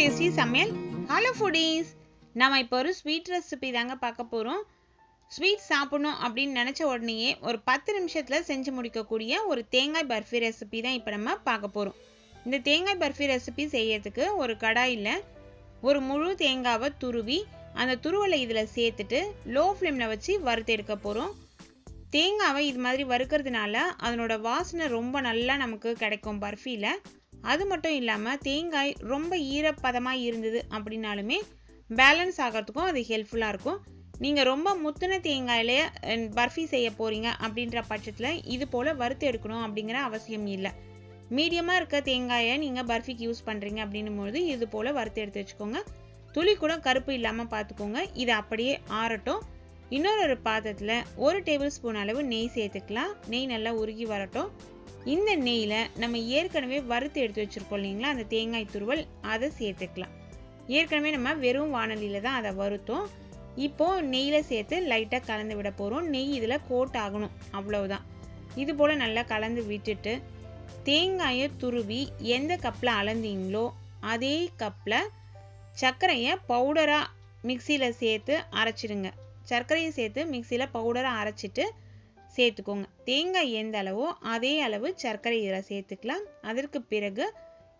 tasty சமையல். Hello foodies. நாம இப்போ ஒரு ஸ்வீட் ரெசிபி தாங்க பார்க்க போறோம். ஸ்வீட் சாப்பிடணும் அப்படின்னு நினைச்ச உடனேயே ஒரு 10 நிமிஷத்துல செஞ்சு முடிக்கக்கூடிய ஒரு தேங்காய் பர்ஃபி ரெசிபி தான் இப்போ நம்ம பார்க்க போறோம். இந்த தேங்காய் பர்ஃபி ரெசிபி செய்யறதுக்கு ஒரு கடாயில ஒரு முழு தேங்காவை துருவி அந்த துருவலை இதுல சேர்த்துட்டு லோ ஃப்ளேம்ல வச்சு வறுத்து எடுக்க போறோம். தேங்காவை இது மாதிரி வறுக்கிறதுனால அதனோட வாசனை ரொம்ப நல்லா நமக்கு கிடைக்கும் பர்ஃபில. அது மட்டும் இல்லாமல் தேங்காய் ரொம்ப ஈரப்பதமாக இருந்தது அப்படின்னாலுமே பேலன்ஸ் ஆகிறதுக்கும் அது ஹெல்ப்ஃபுல்லாக இருக்கும். நீங்கள் ரொம்ப முத்தின தேங்காயிலே பர்ஃபி செய்ய போகிறீங்க அப்படின்ற பட்சத்தில் இது போல் வறுத்து எடுக்கணும் அப்படிங்கிற அவசியம் இல்லை. மீடியமாக இருக்க தேங்காயை நீங்கள் பர்ஃபிக்கு யூஸ் பண்ணுறீங்க அப்படின்னும்போது இது போல் வறுத்து எடுத்து வச்சுக்கோங்க. துளி கூட கருப்பு இல்லாமல் பார்த்துக்கோங்க. இது அப்படியே ஆறட்டும். இன்னொரு பாத்திரத்தில் 1 டேபிள் ஸ்பூன் அளவு நெய் சேர்த்துக்கலாம். நெய் நல்லா உருகி வரட்டும். இந்த நெய்யில் நம்ம ஏற்கனவே வறுத்து எடுத்து வச்சுருக்கோம் இல்லைங்களா, அந்த தேங்காய் துருவல் அதை சேர்த்துக்கலாம். ஏற்கனவே நம்ம வெறும் வானலியில் தான் அதை வறுத்தோம். இப்போது நெய்யில் சேர்த்து லைட்டாக கலந்து விட போகிறோம். நெய் இதில் கோட் ஆகணும், அவ்வளவுதான். இது போல் நல்லா கலந்து விட்டுட்டு தேங்காயை துருவி எந்த கப்பில் அளந்தீங்களோ அதே கப்பில் சர்க்கரையை பவுடராக மிக்சியில் சேர்த்து அரைச்சிடுங்க. சர்க்கரையை சேர்த்து மிக்சியில் பவுடராக அரைச்சிட்டு சேர்த்துக்கோங்க. தேங்காய் எந்த அளவோ அதே அளவு சர்க்கரை இதில் சேர்த்துக்கலாம். அதற்கு பிறகு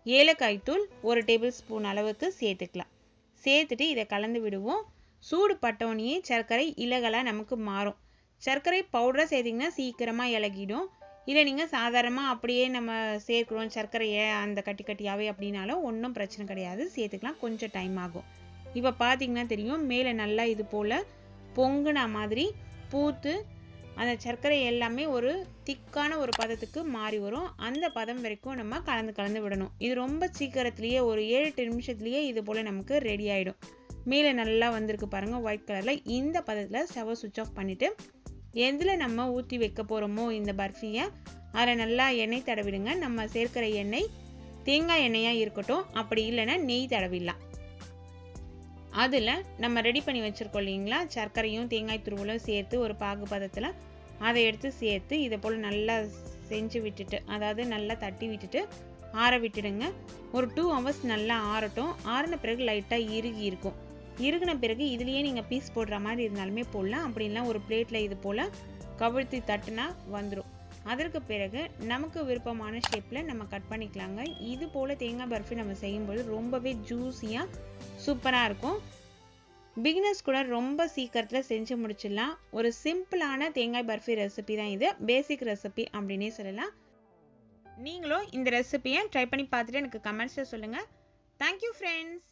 ஏலக்காய் தூள் 1 டேபிள் ஸ்பூன் அளவுக்கு சேர்த்துக்கலாம். சேர்த்துட்டு இதை கலந்து விடுவோம். சூடு பட்டோனையே சர்க்கரை இலகலாக நமக்கு மாறும். சர்க்கரை பவுடராக சேர்த்திங்கன்னா சீக்கிரமாக இலகிடும். இல்லை நீங்கள் சாதாரணமாக அப்படியே நம்ம சேர்க்குறோம் சர்க்கரையை அந்த கட்டி கட்டியாகவே அப்படின்னாலும் ஒன்றும் பிரச்சனை கிடையாது, சேர்த்துக்கலாம். கொஞ்சம் டைம் ஆகும். இப்போ பார்த்தீங்கன்னா தெரியும், மேலே நல்லா இது போல் பொங்குன மாதிரி பூத்து அந்த சர்க்கரை எல்லாமே ஒரு திக்கான ஒரு பதத்துக்கு மாறி வரும். அந்த பதம் வரைக்கும் நம்ம கலந்து விடணும். இது ரொம்ப சீக்கிரத்துலேயே ஒரு 7-8 நிமிஷத்துலேயே இது போல் நமக்கு ரெடி ஆகிடும். மேலே நல்லா வந்திருக்கு பாருங்கள், ஒயிட் கலரில். இந்த பதத்தில் ஸ்டவ்வை சுவிட்ச் ஆஃப் பண்ணிவிட்டு எதில் நம்ம ஊற்றி வைக்க போகிறோமோ இந்த பர்ஃபியை அதில் நல்லா எண்ணெய் தடவிடுங்க. நம்ம சேர்க்கிற எண்ணெய் தேங்காய் எண்ணெயாக இருக்கட்டும், அப்படி இல்லைன்னா நெய் தடவிடலாம். அதில் நம்ம ரெடி பண்ணி வச்சுருக்கோம் இல்லைங்களா, சர்க்கரையும் தேங்காய் துருவலும் சேர்த்து ஒரு பாகு பதத்தில் அதை எடுத்து சேர்த்து இதை போல் நல்லா செஞ்சு விட்டுட்டு, அதாவது நல்லா தட்டி விட்டுட்டு ஆற விட்டுடுங்க. ஒரு 2 ஹவர்ஸ் நல்லா ஆறட்டும். ஆறின பிறகு லைட்டாக இறுகி இருக்கும். இறுகின பிறகு இதுலேயே நீங்கள் பீஸ் போடுற மாதிரி இருந்தாலுமே போடலாம். அப்படின்லாம் ஒரு பிளேட்டில் இது போல் கவிழ்த்தி தட்டுனா வந்துடும். அதற்கு பிறகு நமக்கு விருப்பமான ஷேப்பில் நம்ம கட் பண்ணிக்கலாங்க. இது போல் தேங்காய் பர்ஃபி நம்ம செய்யும்போது ரொம்பவே ஜூஸியாக சூப்பராக இருக்கும். பிகினர்ஸ் கூட ரொம்ப சீக்கிரத்தில் செஞ்சு முடிச்சிடலாம். ஒரு சிம்பிளான தேங்காய் பர்ஃபி ரெசிபி தான் இது. பேசிக் ரெசிபி அப்படின்னே சொல்லலாம். நீங்களும் இந்த ரெசிபியை ட்ரை பண்ணி பார்த்துட்டு எனக்கு கமெண்ட்ஸில் சொல்லுங்கள். Thank you friends.